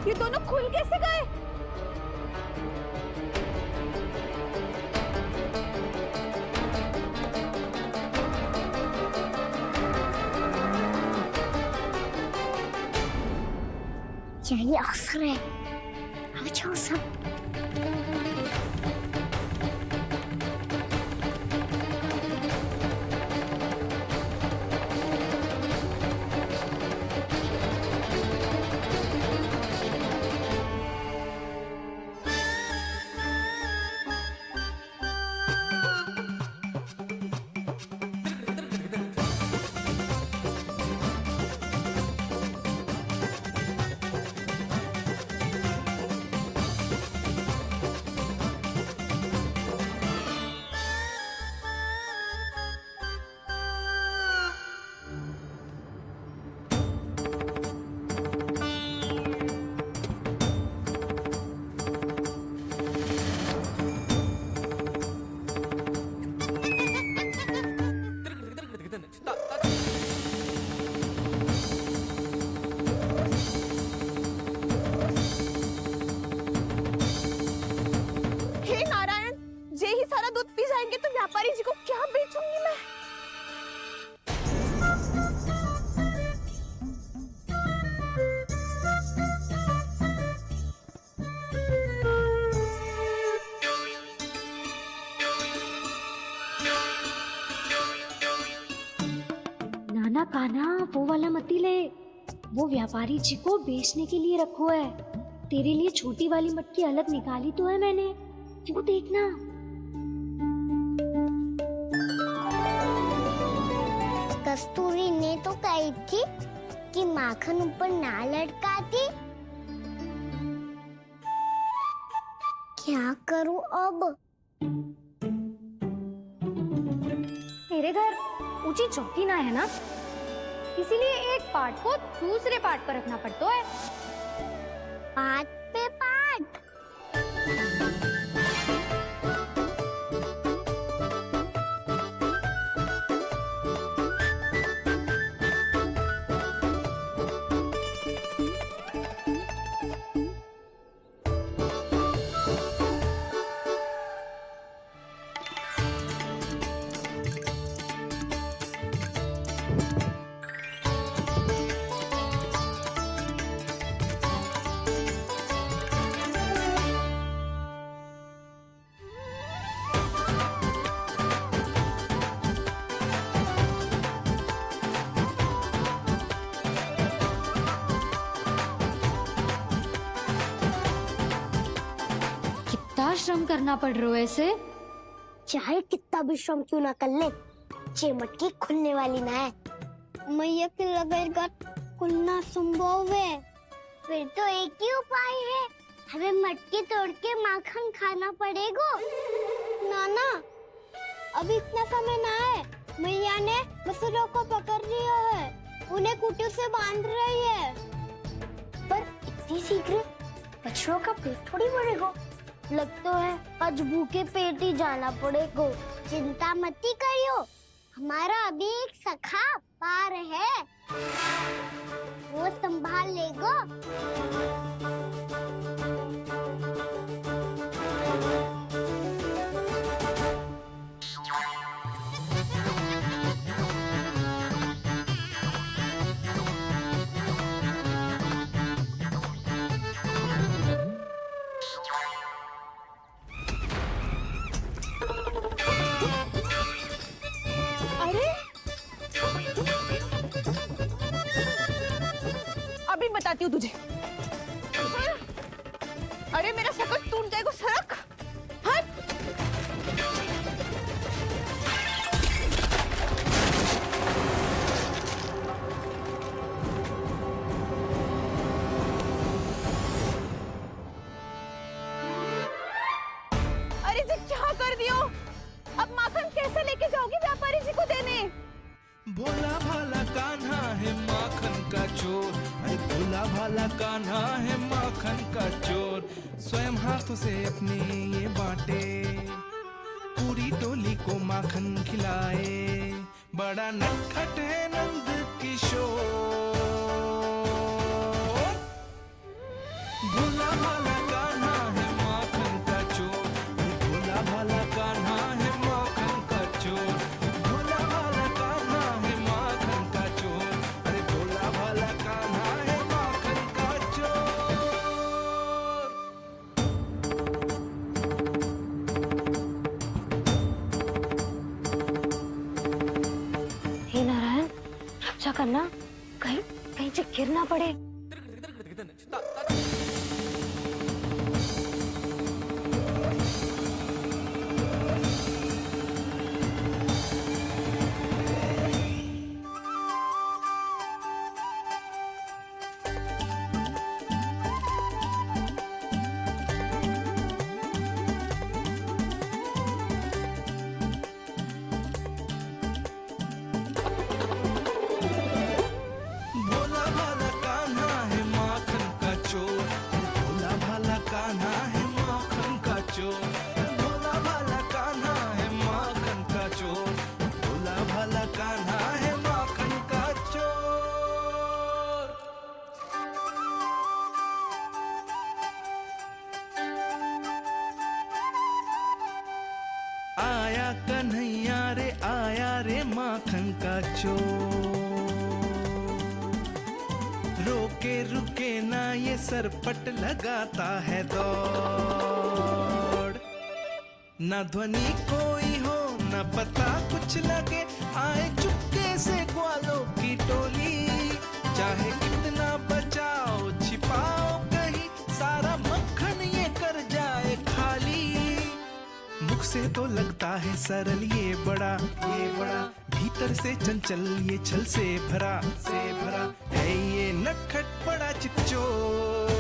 ये दोनों खुल कैसे गए? यही अवसर है, अब जाओ सब। व्यापारी जी को क्या बेचूंगी मैं? नाना कान्हा वो वाला मती ले, वो व्यापारी जी को बेचने के लिए रखो है। तेरे लिए छोटी वाली मटकी अलग निकाली तो है मैंने, वो देखना। कस्तूरी ने तो कही थी कि माखन ऊपर ना लटकाती। क्या करूं अब? मेरे घर ऊंची चौकी ना है ना, इसीलिए एक पार्ट को दूसरे पार्ट पर रखना पड़ता है। पार्ट पे पार्ट। कितना श्रम करना पड़ रहा है ऐसे। चाहे कितना भी श्रम क्यों ना कर ले, ये मटकी खुलने वाली ना है। मैया के लगेगा खुलना संभव है। फिर तो एक ही उपाय है, हमें मटकी तोड़ के माखन खाना पड़ेगा। नाना, अभी इतना समय ना है। मैया ने मसूरों को पकड़ लिया है, उन्हें कुटियों से बांध रही है। पर इतनी शीघ्र बछड़ों का पेट थोड़ी भरेगा। लगता है आज भूखे पेट ही जाना पड़ेगा। चिंता मत करियो, हमारा अभी एक सखा पार है, वो संभाल लेगा। अभी बताती हूँ तुझे। अरे मेरा सकट टूट जाएगा, सरक हट। अरे जी क्या कर दियो? अब माखन कैसे लेके जाओगी व्यापारी जी को देने? भोला भाला कान्हा है माखन का चोर, अरे भोला भाला कान्हा है माखन का चोर। स्वयं हाथों से अपने ये बांटे, पूरी टोली को माखन खिलाए। बड़ा नटखट है नंद किशोर, करना, कहीं कहीं से गिर ना पड़े। भोला भाला कान्हा है माखन का चोर, भोला भाला कान्हा है माखन का चोर, भोला भाला कान्हा है माखन का चोर, भोला भाला कान्हा है माखन का चोर। आया कन्हैया रे आया रे माखन का चोर, रोके रुके ना ये सरपट लगाता है दौड़, ना ध्वनि कोई हो ना पता कुछ लगे, आए चुपके से ग्वालों की टोली, चाहे कितना बचाओ छिपाओ कहीं, सारा मक्खन ये कर जाए खाली। मुख से तो लगता है सरल ये बड़ा भीतर से चंचल ये छल से भरा है ये नटखट बड़ा चिकचोर।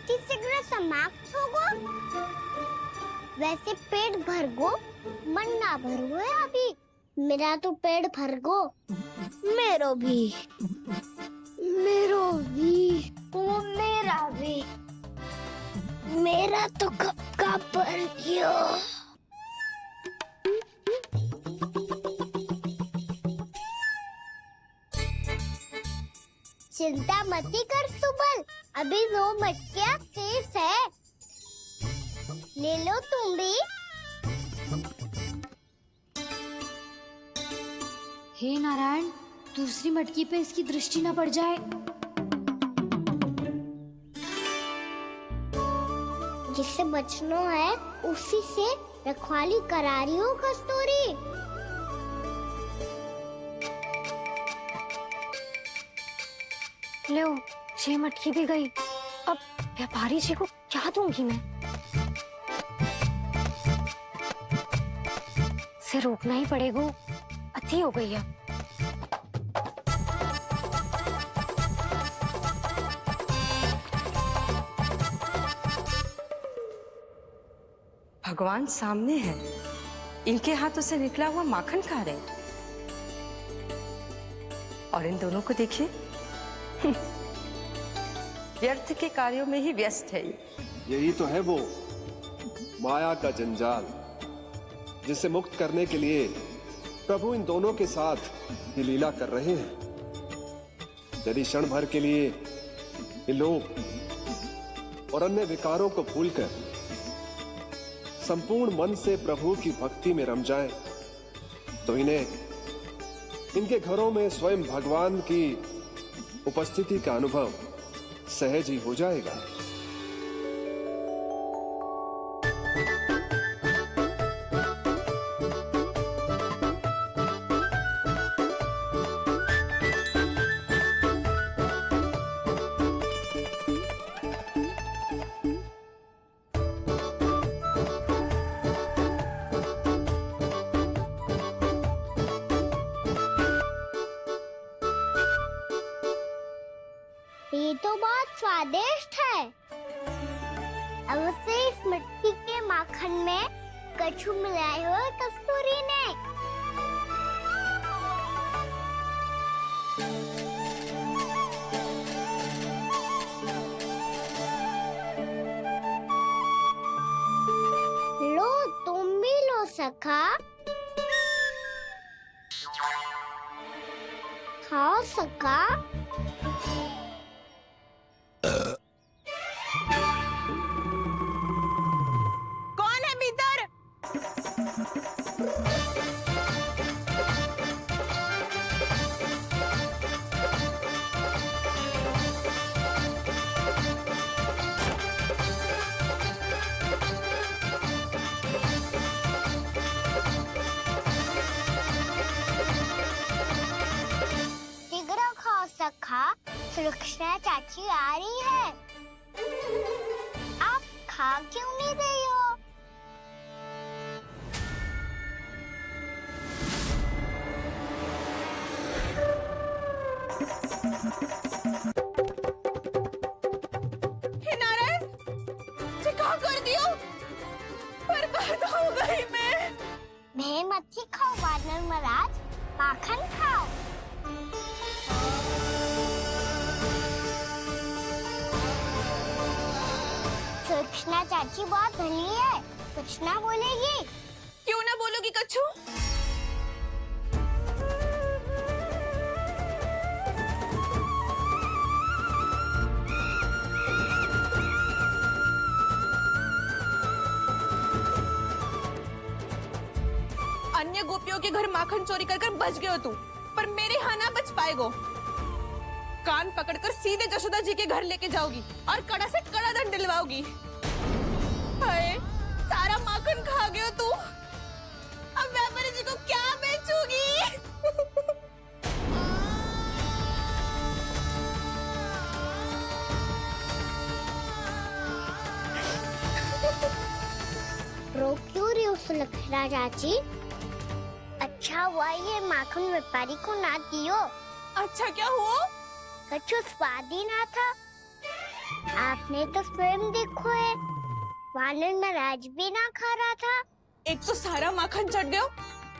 तीसरा समाप्त होगो, वैसे पेट भर गो मन ना भर गो है अभी। मेरा तो पेट भर गो, मेरो भी ओ मेरा भी, मेरा तो कब का भर गयो। चिंता मती कर सुबल, अभी 2 मटकियाँ शेष है, ले लो तुम भी। हे नारायण, दूसरी मटकी पे इसकी दृष्टि न पड़ जाए। जिससे बचना है उसी से रखवाली करा रही हो कस्तूरी। लो, 6 मटकी भी गई, अब व्यापारी जी को क्या दूंगी मैं? से रोकना ही पड़ेगा, अति हो गई है। भगवान सामने है, इनके हाथों से निकला हुआ माखन खा रहे, और इन दोनों को देखिए व्यर्थ के कार्यों में ही व्यस्त है। यही तो है वो माया का जंजाल, जिसे मुक्त करने के लिए प्रभु इन दोनों के साथ ये लीला कर रहे हैं। यदि क्षण भर के लिए ये लोग और अन्य विकारों को भूलकर संपूर्ण मन से प्रभु की भक्ति में रम जाएं, तो इन्हें इनके घरों में स्वयं भगवान की उपस्थिति का अनुभव सहज ही हो जाएगा। ये तो बहुत स्वादिष्ट है। अवश्य इस मिट्टी के माखन में कछु मिलाए हो कस्तूरी ने। लो तुम भी लो सखा, खाओ सखा। कौन है भीतर? कृष्णा चाची आ रही है। आप खा क्यों नहीं रही हो? हे नारायण, ये क्या कर दियो? बर्बाद हो गई मैं मच्छी खाओ वानर महाराज, माखन खाओ। कृष्णा चाची बहुत भली है, कुछ ना बोलेगी। क्यों ना बोलोगी कच्छू? अन्य गोपियों के घर माखन चोरी कर बच गए हो तू, पर मेरे यहाँ ना बच पाएगो। कान पकड़कर सीधे जशोदा जी के घर लेके जाओगी और कड़ा से कड़ा दंड दिलवाओगी। हाय, सारा माखन खा गए हो तू। अब व्यापारी जी को क्या बेचूगी? रो क्यों रही हो सुलक्षणा चाची? अच्छा हुआ ये माखन व्यापारी को ना दियो। अच्छा क्या हुआ? कछु स्वाद ही ना था। आपने तो स्वयं देखो है, वानर महाराज भी ना खा रहा था। एक तो सारा माखन चढ़ गयो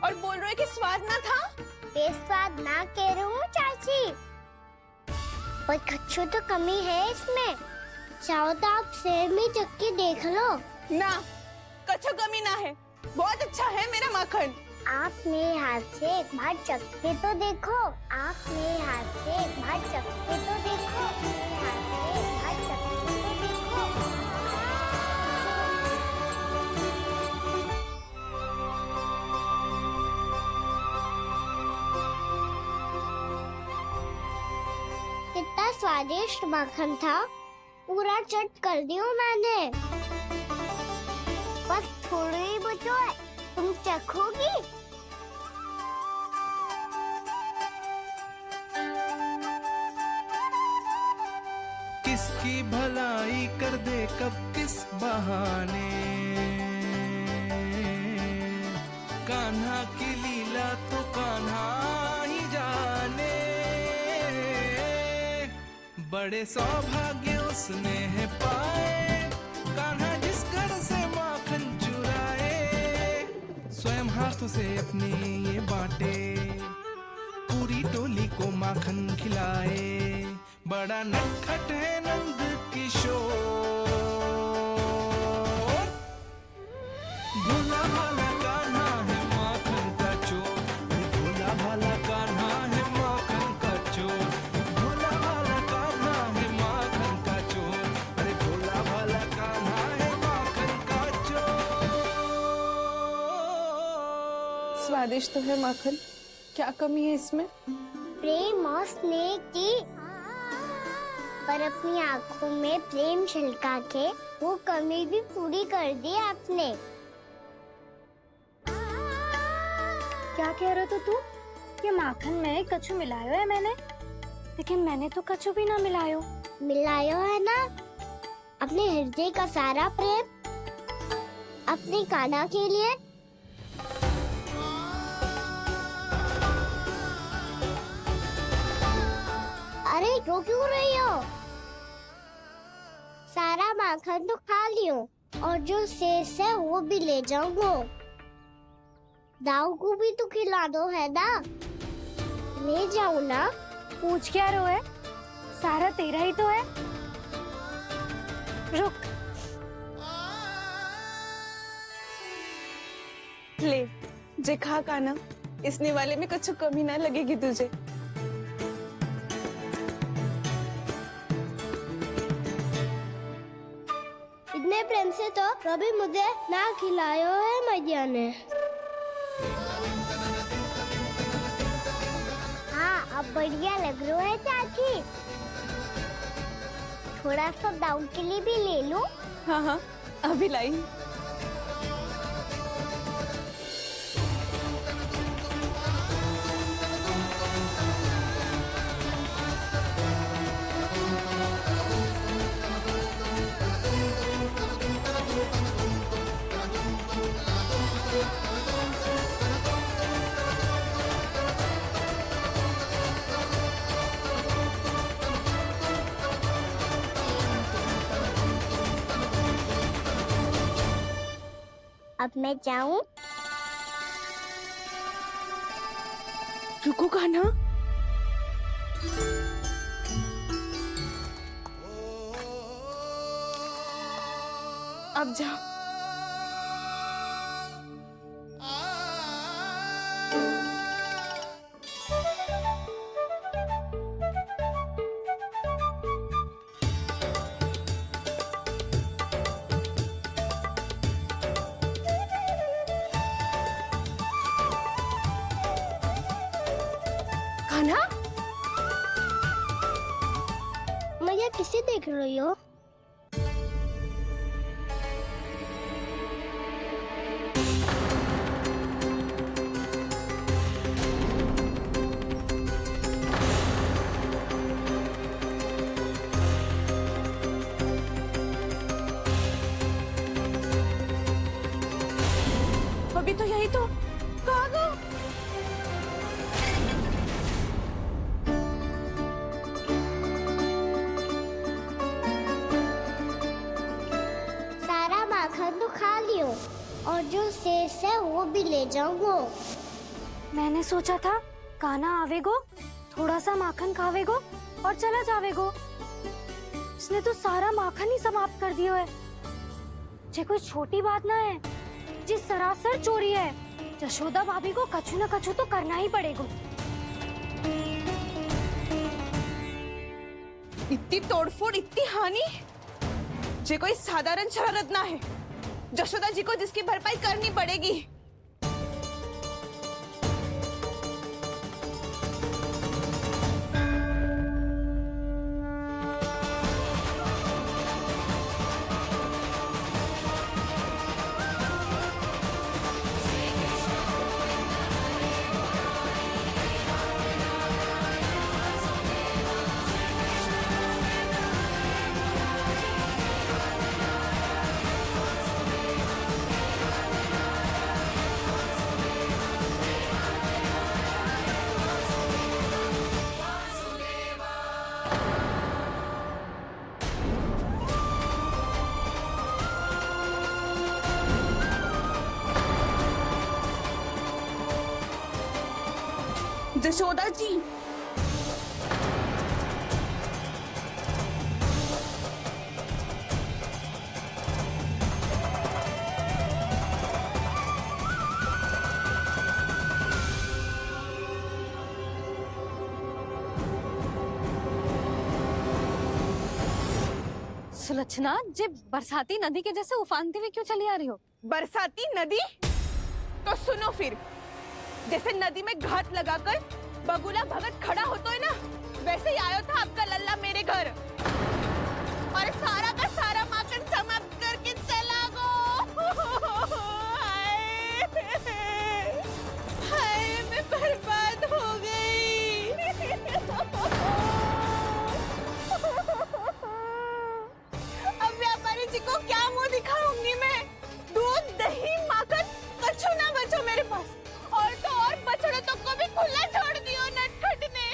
और बोल रहे कि स्वाद ना था। बेस्वाद ना कह रही हूँ चाची, पर कछु तो कमी है इसमें। चाहो तो आप सेब में चक्की देख लो। ना, कछु कमी ना है, बहुत अच्छा है मेरा माखन। आप मेरे हाथ से एक बार चखके तो देखो। आप मेरे हाथ से एक बार चखके तो देखो। मेरे हाथ से एक बार चखके तो देखो। कितना स्वादिष्ट माखन था, पूरा चट कर दियो मैंने। बस थोड़ी ही बचो है, तुम चखोगी? किसकी भलाई कर दे कब किस बहाने, कान्हा की लीला तो कान्हा ही जाने। बड़े सौभाग्य उसने है पाए, कान्हा जिस घर से माखन चुराए। स्वयं हाथों से अपने ये बांटे, पूरी टोली को माखन खिलाए। बड़ा नटखट है नंद किशोर, भोला भाला कान्हा है माखन का चोर। भोला भाला कान्हा है माखन का चोर। भोला भाला कान्हा है माखन का चोर। अरे भोला भाला कान्हा है माखन का चोर। स्वादिष्ट तो है माखन, क्या कमी है इसमें? प्रेम और स्नेह की, पर अपनी आँखों में प्रेम छलका के वो कमी भी पूरी कर दी आपने। क्या कह रहे हो तू? ये माखन में कछु मिलायो है मैंने, लेकिन मैंने तो कछु भी ना मिलायो। मिलायो है ना अपने हृदय का सारा प्रेम अपनी कान्हा के लिए। अरे रो क्यों रही हो? सारा माखन तो खा लियो और जो शेष है वो भी ले जाऊंगा। दाऊ को भी तो खिला दो है ना, ले जाऊं ना। पूछ क्या रहो है, सारा तेरा ही तो है। रुक, ले जे खा कान्हा, इसने वाले में कुछ कमी ना लगेगी तुझे। इतने प्रेम से तो कभी मुझे ना खिलायो है मैया ने। हाँ, अब बढ़िया लग रहा है चाची। थोड़ा सा दाऊ के लिए भी ले लो। हाँ हाँ, अभी लाई। अब मैं जाऊं? रुको कान्हा, अब जा। कान्हा, मैया किसे देख रही हो? अभी तो यही तो। कहाँ गो? सारा माखन तो खा लियो और जो शेष है वो भी ले जाऊंगो। मैंने सोचा था कान्हा आवेगो, थोड़ा सा माखन खावेगो और चला जावेगो। इसने तो सारा माखन ही समाप्त कर दियो है। ये कोई छोटी बात ना है, जिस सरासर चोरी है। यशोदा भाभी को कछु न कछु तो करना ही पड़ेगा। इतनी तोड़फोड़, इतनी हानि, ये कोई साधारण शरारत ना है। यशोदा जी को जिसकी भरपाई करनी पड़ेगी। यशोदा जी, सुलक्षणा, जे बरसाती नदी के जैसे उफानते हुए क्यों चली आ रही हो? बरसाती नदी? तो सुनो फिर, जैसे नदी में घाट लगाकर बगुला भगत खड़ा होता है ना, वैसे ही आया था आपका लल्ला मेरे घर और सारा का सारा माखन समाप्त करके चला गो। हाय, मैं बर्बाद हो गई। अब व्यापारी जी को क्या मुंह दिखाऊंगी मैं? दूध, दही, माखन कछु ना बचो मेरे पास। और तो और बछड़े तो को भी खुला छोड़ दियो नटखट ने।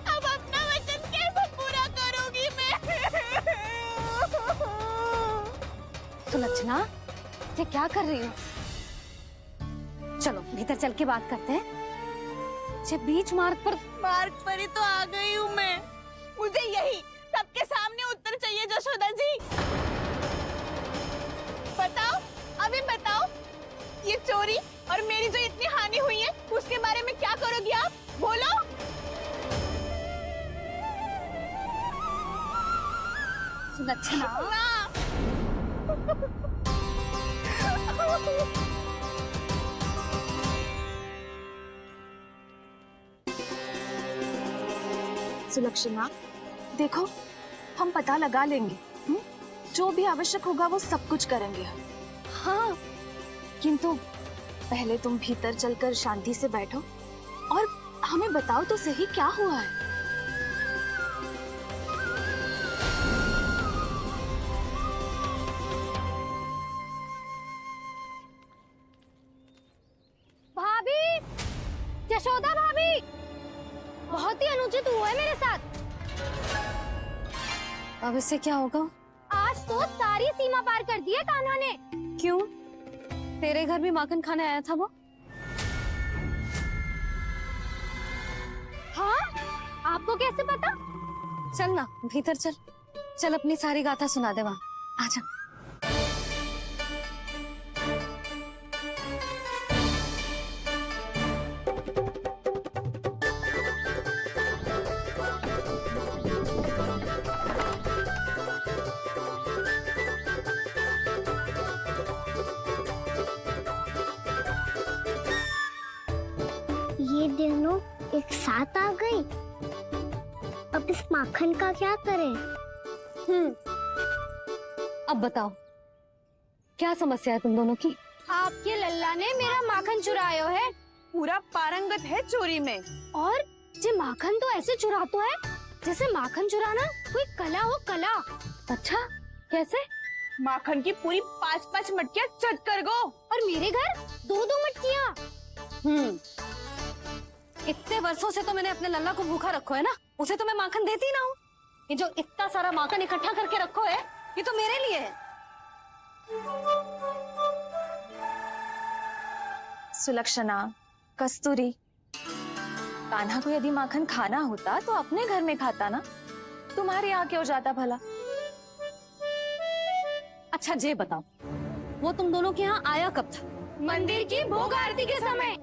अब अपना वचन कैसे पूरा करूंगी मैं? सुलक्षणा, ये क्या कर रही हो? चलो भीतर चल के बात करते हैं। ये बीच मार्ग पर ही तो आ गई हूँ मैं। मुझे यही सबके सामने उत्तर चाहिए यशोदा जी। बताओ, अभी बताओ, ये चोरी और मेरी जो इतनी हानि हुई है उसके बारे में क्या करोगी आप? बोलो। सुलक्षणा, सुलक्षणा, देखो हम पता लगा लेंगे, जो भी आवश्यक होगा वो सब कुछ करेंगे हम। हाँ, किंतु पहले तुम भीतर चलकर शांति से बैठो और हमें बताओ तो सही क्या हुआ है। भाभी, यशोदा भाभी, बहुत ही अनुचित हुआ है मेरे साथ। अब इससे क्या होगा? आज तो सारी सीमा पार कर दी है कान्हा ने। क्यों? तेरे घर भी माखन खाने आया था वो? हाँ, आपको कैसे पता? चल ना भीतर चल, चल अपनी सारी गाथा सुना दे वहां, आजा। ये दोनों एक साथ आ गई। अब इस माखन का क्या करें? अब बताओ क्या समस्या है तुम दोनों की? आपके लल्ला ने मेरा माखन चुरायो है पूरा पारंगत है चोरी में। और जे माखन तो ऐसे चुरातो है जैसे माखन चुराना कोई कला हो, कला। अच्छा कैसे? माखन की पूरी 5-5 मटकियां चट कर गो। और मेरे घर 2-2 मटकियां। इतने वर्षों से तो मैंने अपने लल्ला को भूखा रखो है ना, उसे तो मैं माखन देती ना हूँ। ये जो इतना सारा माखन इकट्ठा करके रखो है, ये तो मेरे लिए है। सुलक्षणा, कस्तूरी, कान्हा को यदि माखन खाना होता तो अपने घर में खाता ना, तुम्हारे यहाँ क्यों जाता भला? अच्छा ये बताओ, वो तुम दोनों के यहाँ आया कब था? मंदिर की भोग आरती के समय।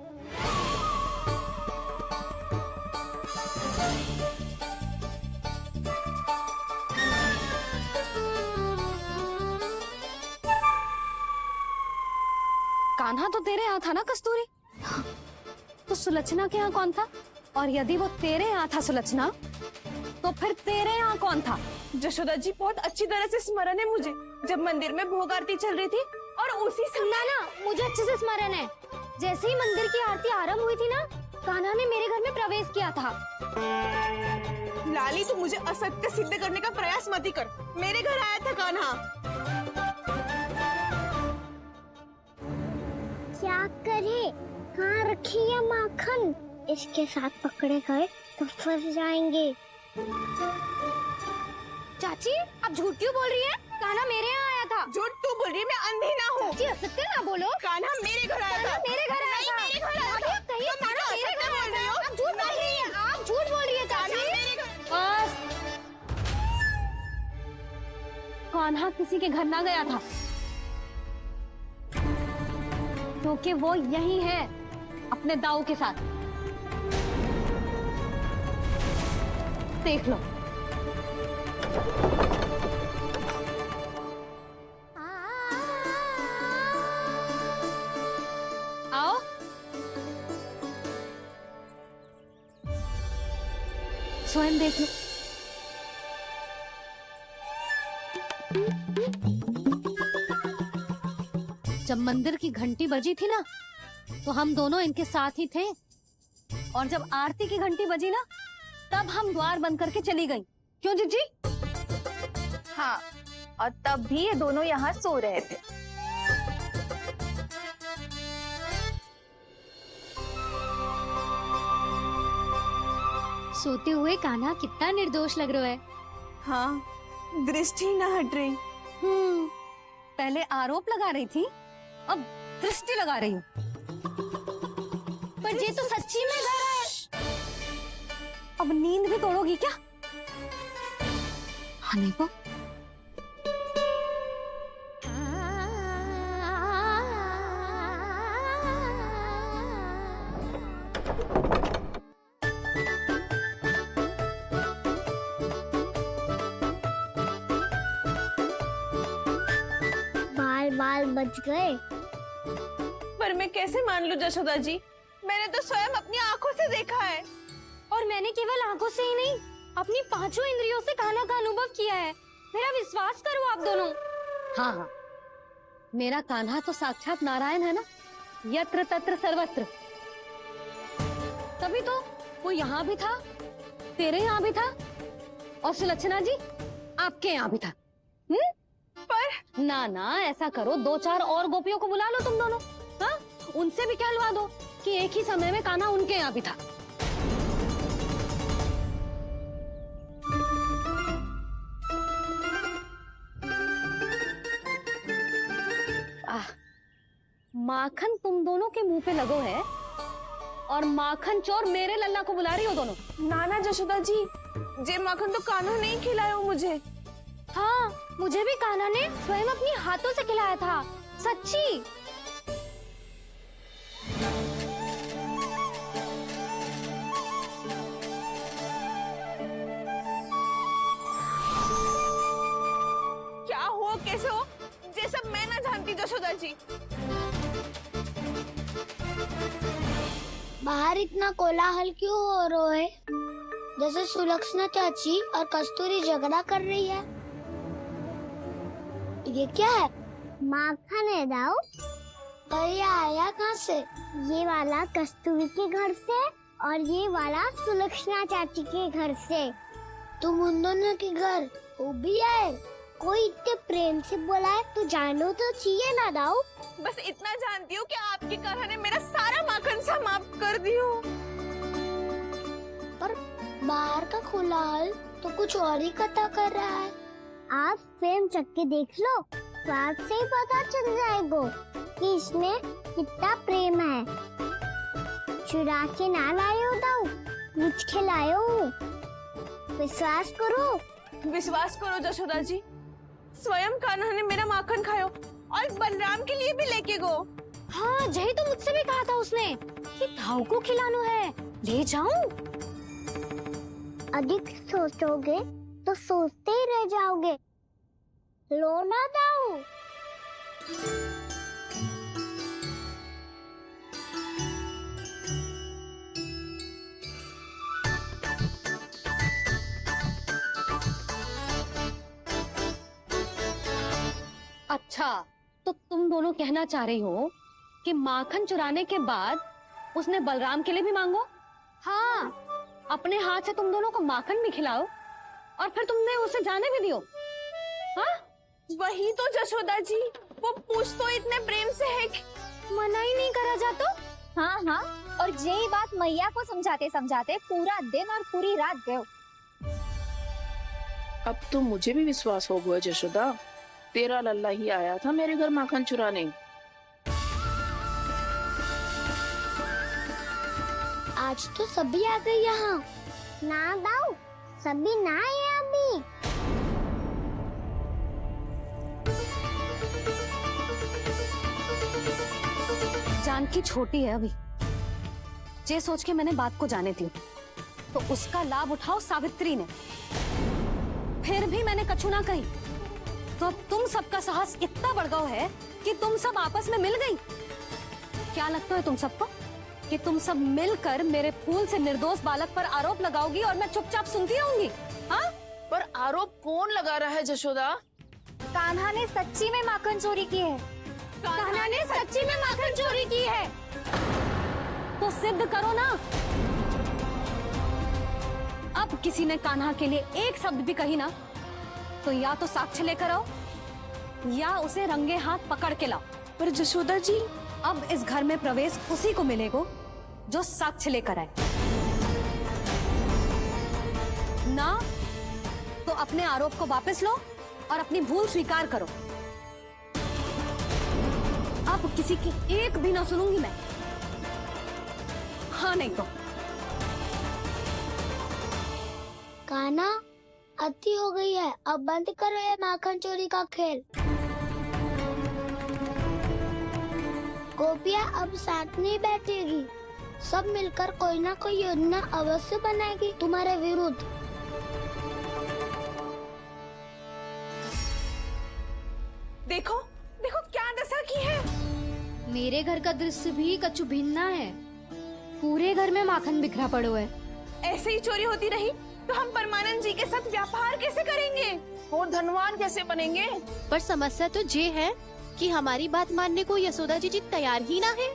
कान्हा तो तेरे यहाँ था ना कस्तूरी? तो सुलक्षणा के यहाँ कौन था? और यदि वो तेरे यहाँ था सुलक्षणा, तो फिर तेरे यहाँ कौन था? जशोदा जी बहुत अच्छी तरह से स्मरण है मुझे, जब मंदिर में भोग आरती चल रही थी और उसी समय ना, मुझे अच्छे से स्मरण है। जैसे ही मंदिर की आरती आरंभ हुई थी ना, कान्हा ने मेरे घर में प्रवेश किया था। लाली, तू मुझे असत्य सिद्ध करने का प्रयास मत ही कर। मेरे घर आया था कान्हा। क्या करे? कहाँ रखी है माखन? इसके साथ पकड़े गए तो फंस जाएंगे। चाची, आप झूठ क्यों बोल रही हैं? कान्हा मेरे यहाँ आया था। झूठ तू बोल रही है, मैं अंधी ना हूँ। चाची, असत्य ना बोलो। कान्हा मेरे घर आया था। कान्हा मेरे घर आया नहीं, था। मेरे घर आया था। आप कहिए तुम कान्हा मुझे मेरे असत्य घर बोल रही आया हो। था। आप झूठ बोल रही हैं। आप झूठ बोल रही हैं कान्हा चाची। मेरे घर। बस, कान्हा किसी के घर ना गया था, क्योंकि वो यही है अपने दाऊ के साथ। देख लो। आओ। स्वयं देख लो। जब मंदिर की घंटी बजी थी ना, तो हम दोनों इनके साथ ही थे, और जब आरती की घंटी बजी ना, तब हम द्वार बंद करके चली गई। क्यों जीजी? हाँ, और तब भी ये दोनों यहाँ सो रहे थे। सोते हुए कान्हा कितना निर्दोष लग रहा है। हाँ, दृष्टि ना हट रही। पहले आरोप लगा रही थी, अब दृष्टि लगा रही हूँ। पर ये तो सच्ची में घर है। अब नींद भी तोड़ोगी क्या? हनी को बाल बच गए। पर मैं कैसे मान लूं जशोदा जी? मैंने तो स्वयं अपनी आंखों से देखा है। और मैंने केवल आंखों से ही नहीं, अपनी 5 इंद्रियों से कान्हा का अनुभव किया है। मेरा विश्वास करो आप दोनों। हाँ हाँ, मेरा कान्हा तो साक्षात नारायण है ना, यत्र तत्र सर्वत्र। तभी तो वो यहाँ भी था, तेरे यहाँ भी था, और सुलक्षणा जी आपके यहाँ भी था। पर ना ना, ऐसा करो, 2-4 और गोपियों को बुला लो तुम दोनों। हाँ, उनसे भी कहलवा दो कि एक ही समय में कान्हा उनके यहाँ भी था। माखन तुम दोनों के मुंह पे लगो है और माखन चोर मेरे लल्ला को बुला रही हो दोनों। नाना जशोदा जी, जे माखन तो कान्हा ने ही खिलाया मुझे। हाँ, मुझे भी कान्हा ने स्वयं अपनी हाथों से खिलाया था, सच्ची। क्या हो कैसे हो, ये सब मैं ना जानती जशोदा जी। बाहर इतना कोलाहल क्यों हो रहा है? जैसे सुलक्षणा चाची और कस्तूरी झगड़ा कर रही है। ये क्या है? माखन है दाऊ। और ये आया कहाँ से? ये वाला कस्तूरी के घर से और ये वाला सुलक्षणा चाची के घर से। तुम उन दोनों के घर वो भी आए? कोई इतने प्रेम से बोला है तो जानो तो चाहिए ना दाऊ। बस इतना जानती हूँ कि आपकी कान्हा ने मेरा सारा माखन समाप्त कर दियो। पर बाहर का कोलाहल तो कुछ और ही कथा कर रहा है। आप स्वयं चख के देख लो, स्वाद से ही पता चल जाएगा कि इसमें कितना प्रेम है। चुरा के ना लायो दाऊ, मुझ खिलायो। विश्वास करो जशोदा जी, स्वयं कान्हा ने मेरा माखन खायो और बलराम के लिए भी लेके गो। हाँ, यही तो मुझसे भी कहा था उसने कि दाऊ को खिलाना है, ले जाऊं। अधिक सोचोगे तो सोचते ही रह जाओगे। लो ना दाऊ। अच्छा, तो तुम दोनों कहना चाह रही हो कि माखन चुराने के बाद उसने बलराम के लिए भी मांगो? हाँ, अपने हाथ से तुम दोनों को माखन भी खिलाओ और फिर तुमने उसे जाने भी दियो। हाँ, वही तो जशोदा जी, वो पूछ तो इतने प्रेम से है कि मना ही नहीं करा जाता। हाँ हाँ, और यही बात मैया को समझाते समझाते पूरा दिन और पूरी रात गयो। अब तो मुझे भी विश्वास हो गया जशोदा, तेरा लल्ला ही आया था मेरे घर माखन चुराने। आज तो सभी आ गए यहाँ। ना दाऊ, सभी ना आए अभी। जानकी छोटी है अभी, ये सोच के मैंने बात को जाने दी, तो उसका लाभ उठाओ सावित्री ने। फिर भी मैंने कछु ना कही, तो अब तुम सबका साहस इतना बढ़ गया है कि तुम सब आपस में मिल गई। क्या लगता है तुम सबको कि तुम सब मिलकर मेरे फूल से निर्दोष बालक पर आरोप लगाओगी और मैं चुपचाप सुनती रहूंगी? हाँ? पर आरोप कौन लगा रहा है जशोदा? कान्हा ने सच्ची में माखन चोरी की है। कान्हा ने सच्ची में माखन चोरी की है। तो सिद्ध करो ना। अब किसी ने कान्हा के लिए एक शब्द भी कही ना, तो या तो साक्ष्य लेकर आओ या उसे रंगे हाथ पकड़ के लाओ। पर जशोदा जी, अब इस घर में प्रवेश उसी को मिलेगा जो साक्ष्य लेकर आए। ना तो अपने आरोप को वापस लो और अपनी भूल स्वीकार करो। अब किसी की एक भी ना सुनूंगी मैं। हाँ नहीं तो कान्हा, अति हो गई है, अब बंद करो ये माखन चोरी का खेल। गोपिया अब साथ नहीं बैठेगी, सब मिलकर कोई ना कोई योजना अवश्य बनाएगी तुम्हारे विरुद्ध। देखो देखो क्या दशा की है। मेरे घर का दृश्य भी कछु भिन्न है। पूरे घर में माखन बिखरा पड़ो है। ऐसे ही चोरी होती रही तो हम परमानंद जी के साथ व्यापार कैसे करेंगे और धनवान कैसे बनेंगे? पर समस्या तो ये है कि हमारी बात मानने को यशोदा जी तैयार ही ना है।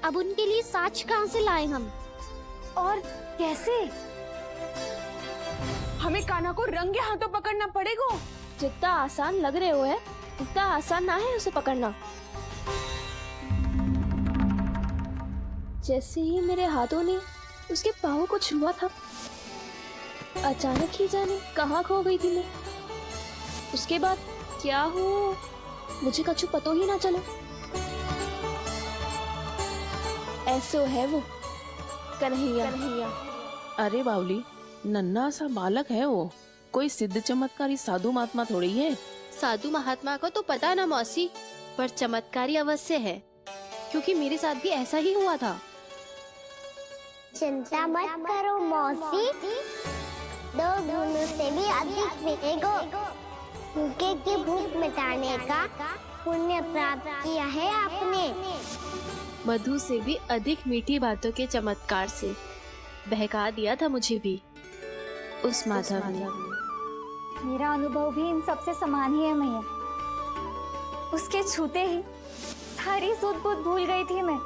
अब उनके लिए साक्ष्य कहाँ से लाए हम? और कैसे? हमें कान्हा को रंगे हाथों पकड़ना पड़ेगा। जितना आसान लग रहे हो है, उतना आसान ना है उसे पकड़ना। जैसे ही मेरे हाथों ने उसके पाँव को छुआ था, अचानक ही जाने कहाँ खो गई थी मैं। उसके बाद क्या हो मुझे कछु पता ही ना चला। ऐसो है वो कन्हैया। अरे बावली, नन्हा सा बालक है वो, कोई सिद्ध चमत्कारी साधु महात्मा थोड़ी है। साधु महात्मा को तो पता ना मौसी, पर चमत्कारी अवश्य है, क्योंकि मेरे साथ भी ऐसा ही हुआ था। चिंता मत करो मौसी, 2 गुणों से भी अधिक मिलेगा। भूखे की भूख मिटाने का पुण्य प्राप्त किया है आपने। मधु से भी अधिक मीठी बातों के चमत्कार से बहका दिया था मुझे भी उस माधव ने। मेरा अनुभव भी इन सबसे समान ही है मैया। उसके छूते ही सारी सूध बूध भूल गई थी मैं।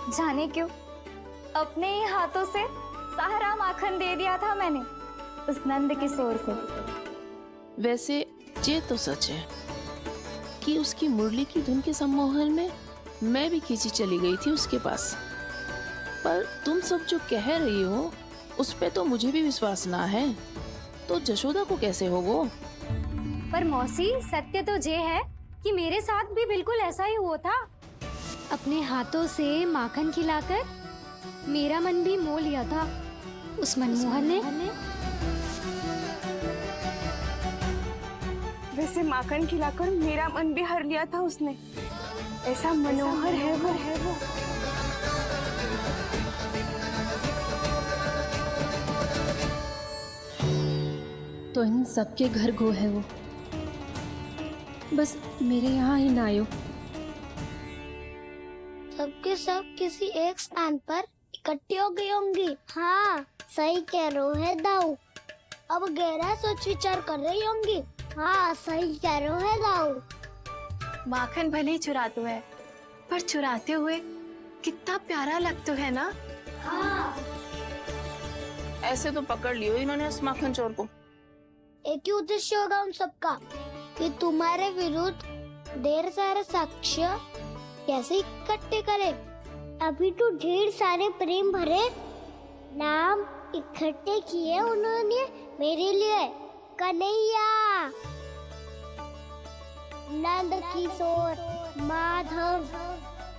जाने क्यों अपने ही हाथों से सारा माखन दे दिया था मैंने उस नंद किशोर को। वैसे ये तो सच है कि उसकी मुरली की धुन के सम्मोहन में मैं भी खींची चली गई थी उसके पास। पर तुम सब जो कह रही हो उस पे तो मुझे भी विश्वास ना है, तो जशोदा को कैसे हो वो? पर मौसी, सत्य तो ये है कि मेरे साथ भी बिल्कुल ऐसा ही हुआ था। अपने हाथों से माखन खिलाकर मेरा मन भी मोह लिया था उस मनमोहन ने। वैसे माखन खिलाकर मेरा मन भी हर लिया था उसने। ऐसा मनोहर है वो। तो इन सबके घर गो है वो, बस मेरे यहाँ ही ना आयो। सबके सब किसी एक स्थान पर इकट्ठी हो गई होंगी। हाँ, सही कह रहे है दाऊ। अब गहरा सोच विचार कर रही होंगी। हाँ, सही कह रहे है दाऊ। माखन भले ही चुराते है, पर चुराते हुए कितना प्यारा लगता है ना। ऐसे तो पकड़ लियो इन्होंने उस माखन चोर को। एक ही उद्देश्य होगा उन सबका कि तुम्हारे विरुद्ध ढेर सारे साक्ष्य कैसे इकट्ठे करे। अभी तो ढेर सारे प्रेम भरे नाम इकट्ठे किए उन्होंने मेरे लिए। कन्हैया, नंद किशोर, माधव,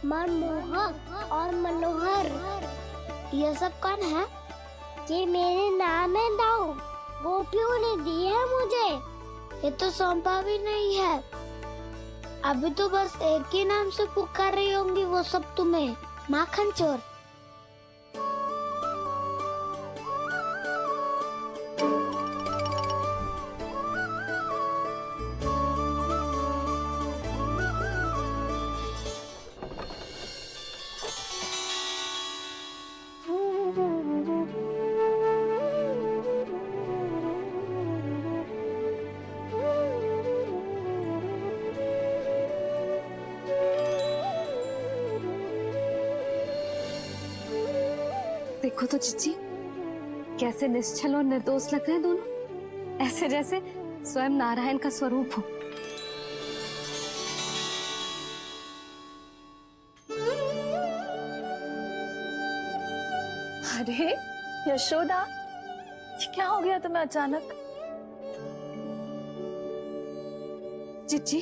मनमोहक और मनोहर, ये सब कौन है? ये मेरे नाम है दाऊ। गोपियों ने दी है मुझे, ये तो सौंपा भी नहीं है। अभी तो बस एक ही नाम से पुकार रही होंगी वो सब तुम्हें, माखन चोर। देखो तो चिच्ची, कैसे निश्चल और निर्दोष लग रहे हैं दोनों, ऐसे जैसे स्वयं नारायण का स्वरूप हो। अरे यशोदा, ये क्या हो गया तुम्हें अचानक? चिच्ची,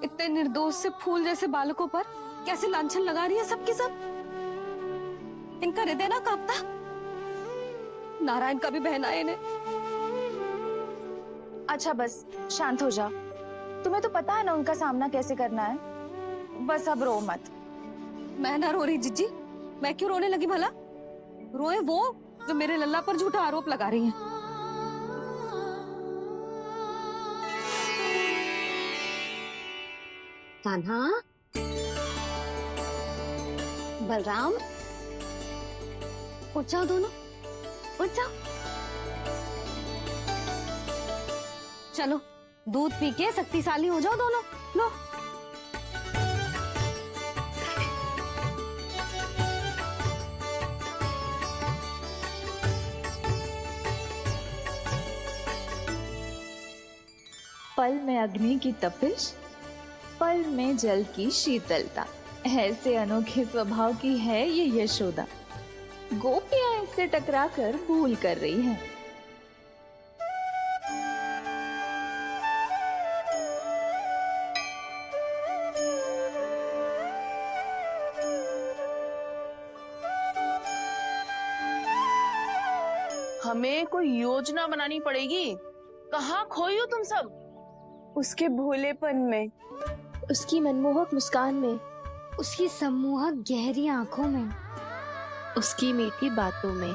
इतने निर्दोष से फूल जैसे बालकों पर कैसे लांछन लगा रही है सबके सब। इनका हृदय ना कांपता? नारायण का भी बहना है इन्हें। अच्छा बस शांत हो जाओ, तुम्हें तो पता है ना उनका सामना कैसे करना है। बस अब रो मत। मैं ना रो रही जिज्जी, मैं क्यों रोने लगी भला? रोए वो जो मेरे लल्ला पर झूठा आरोप लगा रही हैं। कान्हा, बलराम, उठ जाओ दोनों, उठ जाओ। चलो दूध पी के शक्तिशाली हो जाओ दोनों। लो। पल में अग्नि की तपिश, पल में जल की शीतलता, ऐसे अनोखे स्वभाव की है ये यशोदा। गोपियां इससे टकराकर भूल कर रही हैं। हमें कोई योजना बनानी पड़ेगी। कहाँ खोई हो तुम सब? उसके भोलेपन में, उसकी मनमोहक मुस्कान में, उसकी सम्मोहक गहरी आंखों में, उसकी मीठी बातों में।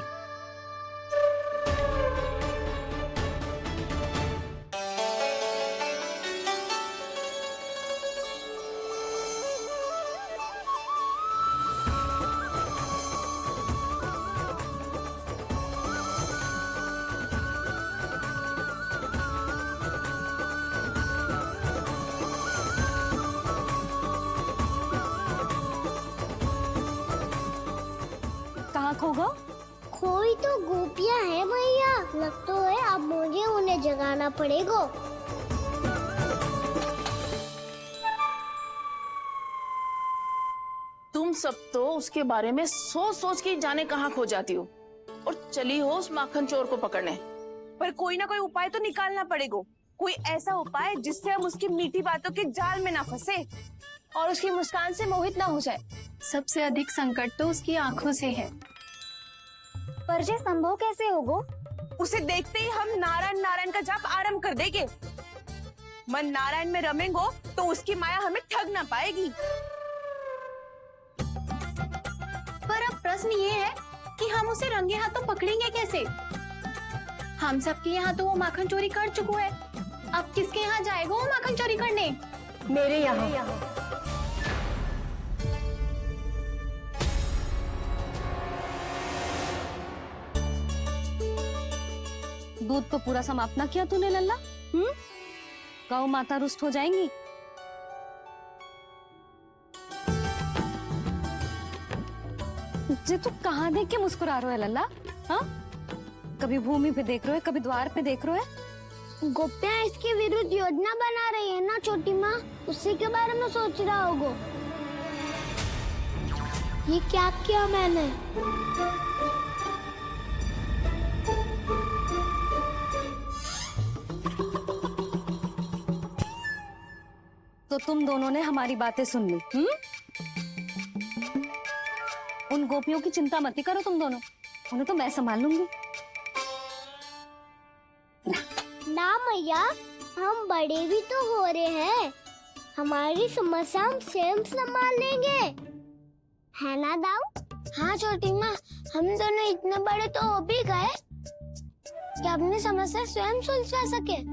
कहाँ खो गो? कोई तो गोपियां है मैया, लगता है अब मुझे उन्हें जगाना पड़ेगा। तुम सब तो उसके बारे में सोच सोच के जाने कहाँ खो जाती हो और चली हो उस माखन चोर को पकड़ने। पर कोई ना कोई उपाय तो निकालना पड़ेगा। कोई ऐसा उपाय जिससे हम उसकी मीठी बातों के जाल में ना फंसे और उसकी मुस्कान से मोहित ना हो जाए। सबसे अधिक संकट तो उसकी आंखों से है। पर ये संभव कैसे होगा? उसे देखते ही हम नारायण नारायण का जाप आरंभ कर देंगे। मन नारायण में रमेंगो तो उसकी माया हमें ठग ना पाएगी। पर अब प्रश्न ये है कि हम उसे रंगे हाथों पकड़ेंगे कैसे? हम सबके यहाँ तो वो माखन चोरी कर चुका है। अब किसके यहाँ जाएगा वो माखन चोरी करने? मेरे यहाँ। दूध तो पूरा समाप्त ना किया तूने लल्ला। गौ माता रुष्ट हो जाएंगी। जे तू कहाँ देख के मुस्कुरा रहे हो लल्ला? हाँ, कभी भूमि पे देख रहे हो, कभी द्वार पे देख रहे हो। गोपियां इसके विरुद्ध योजना बना रही है ना छोटी माँ, उसी के बारे में सोच रहा होगा। ये क्या किया मैंने? तो तुम दोनों ने हमारी बातें सुन ली। उन गोपियों की चिंता मत करो तुम दोनों, उन्हें तो मैं संभाल लूंगी। ना मैया, हम बड़े भी तो हो रहे हैं, हमारी समस्या हम स्वयं संभाल लेंगे, है ना दाऊ? हाँ छोटी माँ, हम दोनों इतने बड़े तो हो भी गए कि अपनी समस्या स्वयं सुलझा सके।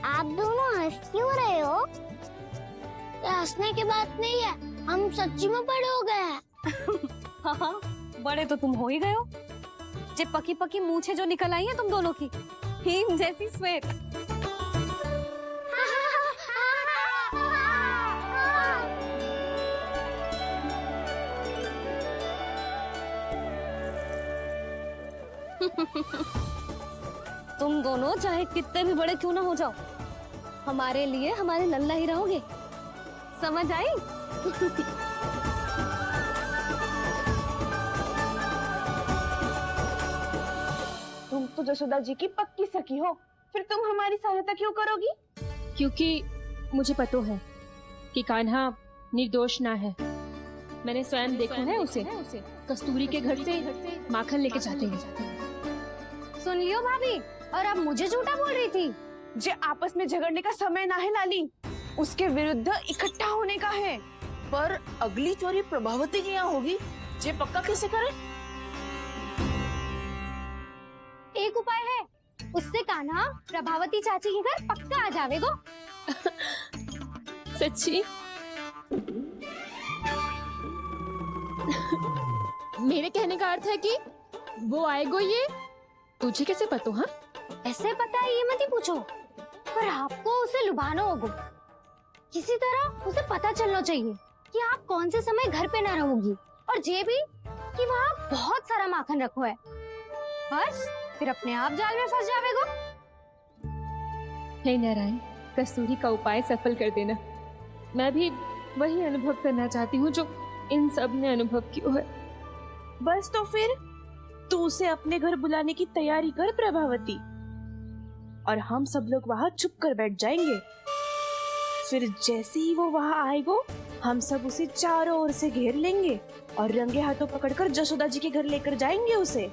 आप दोनों हंस क्यों रहे हो? ये हंसने की बात नहीं है, हम सच्ची में बड़े हो गए हैं। हाँ, बड़े तो तुम हो ही गए हो। जे पकी पकी मूछें जो निकल आई हैं तुम दोनों की, हिम जैसी श्वेत। तुम दोनों चाहे कितने भी बड़े क्यों ना हो जाओ, हमारे लिए हमारे लल्ला ही रहोगे। समझ आई? तुम तो जशोदा जी की पक्की सखी हो, फिर तुम हमारी सहायता क्यों करोगी? क्योंकि मुझे पता है कि कान्हा निर्दोष ना है। मैंने स्वयं देखा है उसे कस्तूरी के घर से माखन लेके जाते हैं। सुन लियो भाभी, और अब मुझे झूठा बोल रही थी। जे आपस में झगड़ने का समय ना है लाली, उसके विरुद्ध इकट्ठा होने का है। पर अगली चोरी प्रभावती के यहाँ होगी, जे पक्का कैसे करे? एक उपाय है, उससे कान्हा प्रभावती चाची के घर पक्का आ जावेगो। सच्ची? मेरे कहने का अर्थ है कि वो आएगो। ये तुझे कैसे पता? हाँ, ऐसे पता है ये मत ही पूछो, पर आपको उसे लुभाना होगा। किसी तरह उसे पता चलना चाहिए कि आप कौन से समय घर पे ना रहोगी, और ये भी कि वहाँ बहुत सारा माखन रखो है। बस फिर अपने आप जाल में फंस जावेगो। हे नारायण, कस्तूरी का उपाय सफल कर देना। मैं भी वही अनुभव करना चाहती हूँ जो इन सब ने अनुभव किया है। बस तो फिर तू उसे अपने घर बुलाने की तैयारी कर प्रभावती, और हम सब लोग वहाँ चुप कर बैठ जाएंगे। फिर जैसे ही वो वहाँ आएगो, हम सब उसे चारों ओर से घेर लेंगे और रंगे हाथों पकड़कर जशोदा जी के घर लेकर जाएंगे उसे।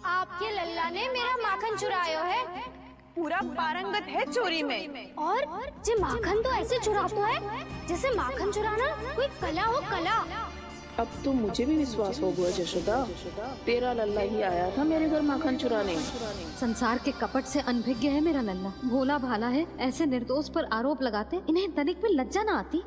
आपके लल्ला ने मेरा माखन चुरायो है पूरा पारंगत है चोरी में। और जे माखन तो ऐसे चुराता है जैसे माखन चुराना कोई कला हो, कला। अब तो मुझे भी विश्वास हो गया जशोदा, तेरा लल्ला ही आया था मेरे घर माखन चुराने। संसार के कपट से अनभिज्ञ है मेरा लल्ला, भोला भाला है, ऐसे निर्दोष पर आरोप लगाते इन्हें तनिक भी लज्जा ना आती।